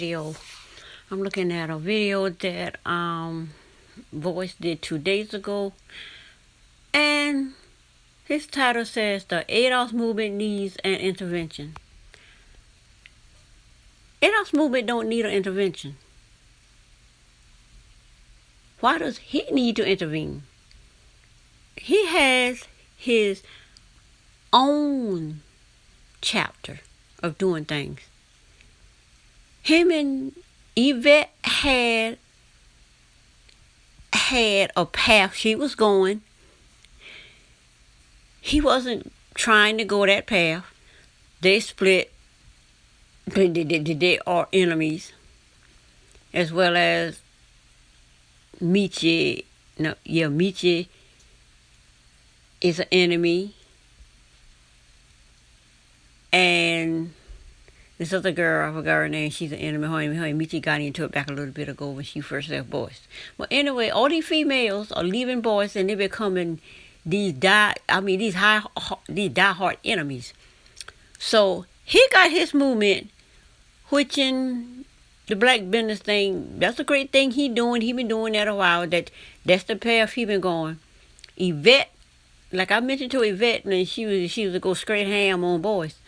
Video. I'm looking at a video that Boyce did 2 days ago, and his title says the ADOS movement needs an intervention. ADOS movement don't need an intervention. Why does he need to intervene? He has his own chapter of doing things. Him and Yvette had a path she was going. He wasn't trying to go that path. They split. They are enemies, as well as Michi. Michi is an enemy, and this other girl, I forgot her name, she's an enemy. Her and Michi got into it back a little bit ago when she first left Boyce. Well, anyway, all these females are leaving Boyce and they're becoming these diehard enemies. So he got his movement, which in the black business thing, that's a great thing he doing. He been doing that a while. That's the path he been going. Yvette, like I mentioned to Yvette, and she was to go straight ham on Boyce.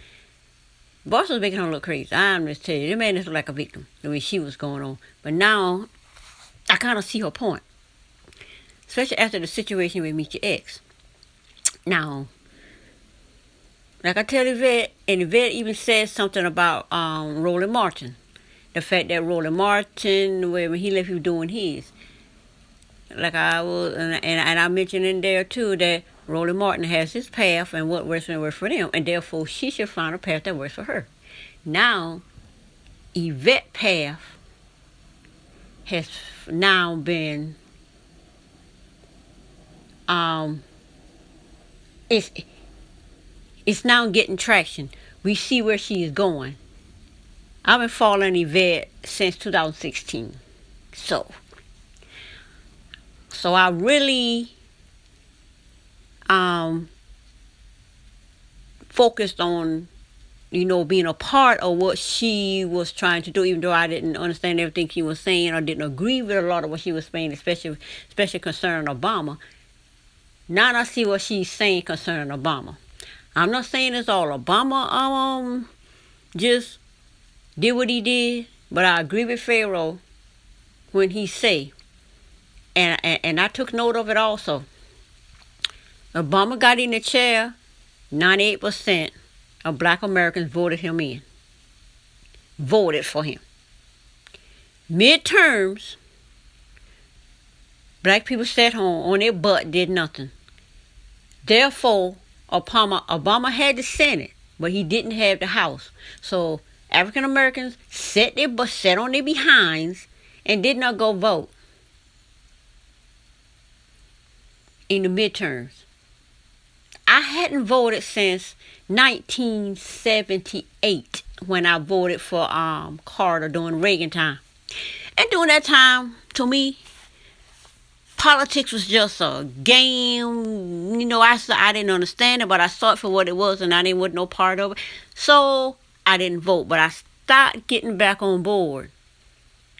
Boyce was making her look crazy. I'm just telling you, the man is like a victim the way she was going on. But now, I kind of see her point, especially after the situation with Meet Your Ex. Now, like I tell Yvette, and Yvette even says something about Roland Martin, the fact that Roland Martin, when he left, he was doing his. Like I was, and I mentioned in there too that Roland Martin has his path and what works for them, and therefore she should find a path that works for her. Now, Yvette's path has now been it's now getting traction. We see where she is going. I've been following Yvette since 2016, so I really focused on, being a part of what she was trying to do, even though I didn't understand everything she was saying or didn't agree with a lot of what she was saying, especially concerning Obama. Now I see what she's saying concerning Obama. I'm not saying it's all Obama just did what he did, but I agree with Pharaoh when he say, and I took note of it also. Obama got in the chair, 98% of black Americans voted him in. Voted for him. Midterms, black people sat home on their butt, did nothing. Therefore, Obama had the Senate, but he didn't have the House. So African Americans sat on their behinds and did not go vote in the midterms. I hadn't voted since 1978 when I voted for Carter during Reagan time. And during that time, to me, politics was just a game. I didn't understand it, but I saw it for what it was, and I didn't want no part of it. So I didn't vote, but I started getting back on board,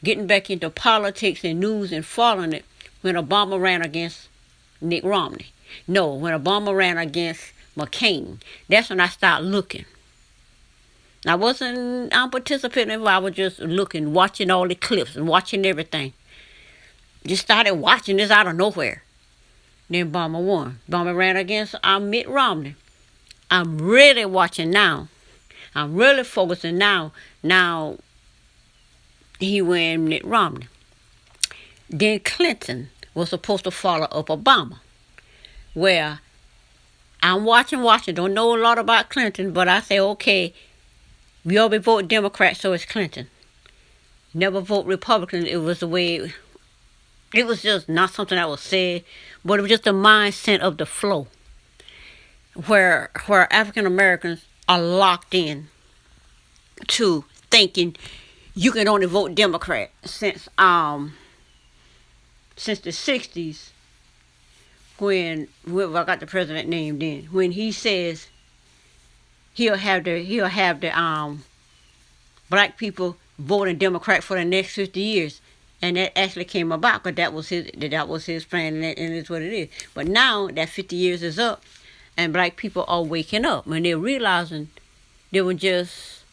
getting back into politics and news and following it when Obama ran against Mitt Romney. No, when Obama ran against McCain. That's when I started looking. I wasn't participating, I was just looking, watching all the clips and watching everything. Just started watching this out of nowhere. Then Obama won. Obama ran against Mitt Romney. I'm really watching now. I'm really focusing now. Now, he won Mitt Romney. Then Clinton was supposed to follow up Obama. Where I'm watching, don't know a lot about Clinton, but I say, okay, we always vote Democrat, so it's Clinton. Never vote Republican. It was the way, it was just not something that was said, but it was just the mindset of the flow. Where African Americans are locked in to thinking you can only vote Democrat since the 60s. When I got the president named in, when he says he'll have the black people voting Democrat for the next 50 years. And that actually came about because that was his plan, and it's what it is. But now that 50 years is up, and black people are waking up, and they're realizing they were just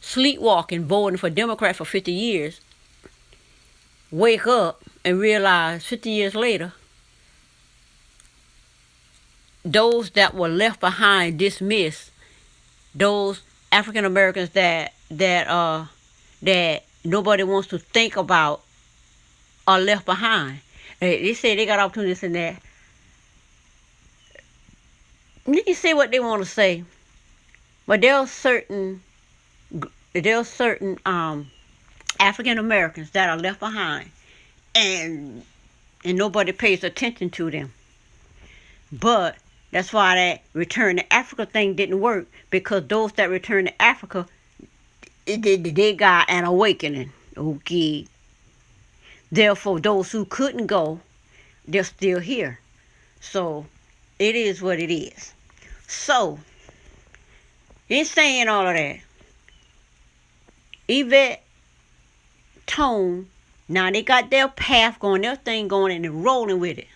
sleepwalking, voting for Democrat for 50 years. Wake up and realize 50 years later, those that were left behind, dismissed, those African Americans that nobody wants to think about are left behind. They say they got opportunities in that. You can say what they want to say, but there are certain African Americans that are left behind, and nobody pays attention to them. But that's why that return to Africa thing didn't work, because those that returned to Africa, they got an awakening. Okay. Therefore, those who couldn't go, they're still here. So it is what it is. So, in saying all of that, Yvette, Tone, now they got their path going, their thing going, and they're rolling with it.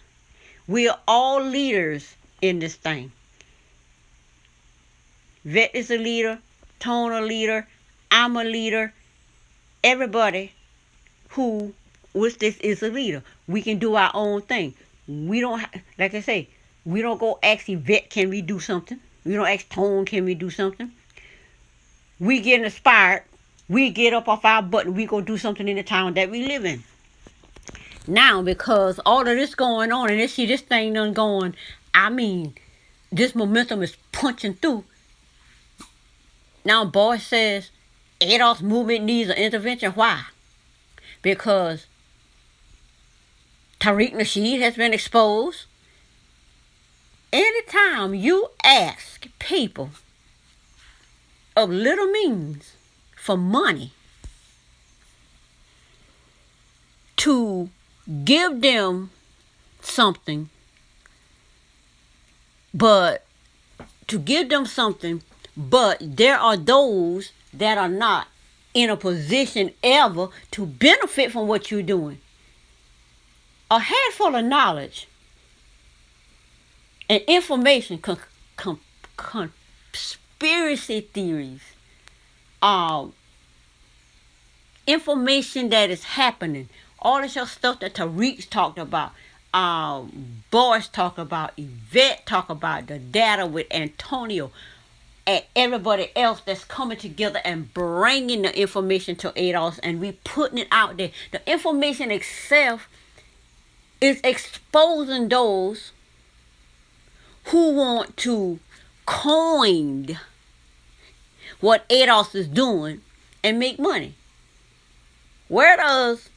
We are all leaders in this thing. Yvette is a leader, Tone a leader, I'm a leader. Everybody who with this is a leader. We can do our own thing. We don't, like I say, we don't go ask Yvette, can we do something? We don't ask Tone, can we do something? We get inspired. We get up off our butt and we go do something in the town that we live in. Now, because all of this going on, and this thing done going, I mean, this momentum is punching through. Now, Boyce says, ADOS movement needs an intervention. Why? Because Tariq Nasheed has been exposed. Anytime you ask people of little means for money to give them something, but there are those that are not in a position ever to benefit from what you're doing. A handful of knowledge and information, conspiracy theories, information that is happening, all this stuff that Tariq's talked about, Boyce talked about, Yvette talked about, the data with Antonio, and everybody else that's coming together and bringing the information to ADOS, and we putting it out there. The information itself is exposing those who want to coin what ADOS is doing and make money. Whereas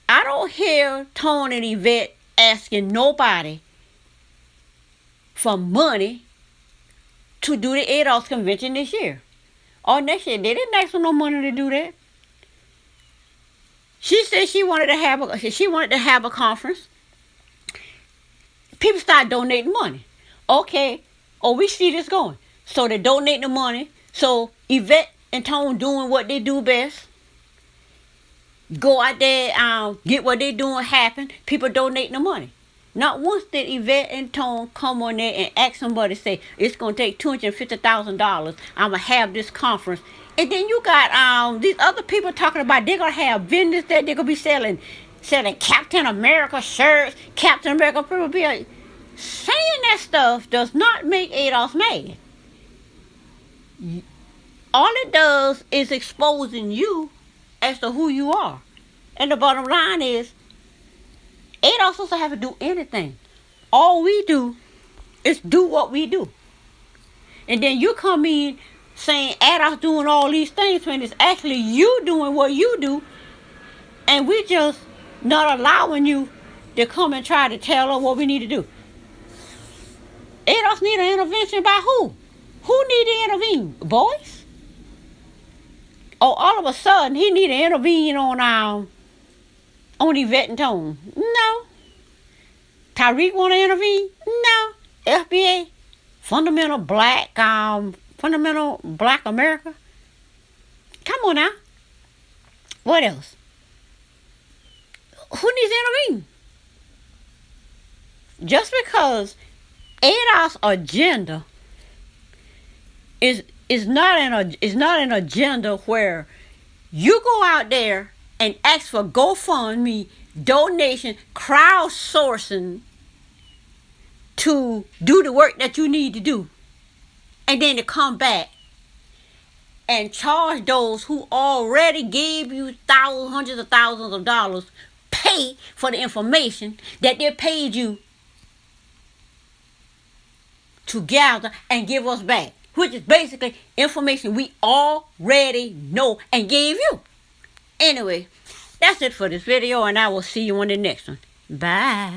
I don't hear Tone and Yvette asking nobody for money to do the ADOS convention this year or next year. They didn't ask for no money to do that. She said she wanted to have a conference. People start donating money. Okay, we see this going. So they donate the money. So Yvette and Tone doing what they do best. Go out there, get what they doing happen. People donating the money. Not once did Yvette and Tone come on there and ask somebody, say, it's going to take $250,000. I'm going to have this conference. And then you got these other people talking about they're going to have business that they're going to be selling Captain America shirts, Captain America memorabilia. Saying that stuff does not make ADOS mad. All it does is exposing you as to who you are. And the bottom line is, ADOS doesn't have to do anything. All we do is do what we do. And then you come in saying ADOS doing all these things when it's actually you doing what you do, and we just not allowing you to come and try to tell us what we need to do. ADOS need an intervention by who? Who need to intervene? Boyce? Or all of a sudden he need to intervene on Yvette and Tone? No. Tariq want to intervene? No. FBA? Fundamental Black America? Come on now. What else? Who needs to intervene? Just because ADOS agenda is not an agenda where you go out there and ask for GoFundMe, donation, crowdsourcing to do the work that you need to do, and then to come back and charge those who already gave you thousands, hundreds of thousands of dollars, pay for the information that they paid you to gather and give us back, which is basically information we already know and gave you. Anyway, that's it for this video, and I will see you on the next one. Bye.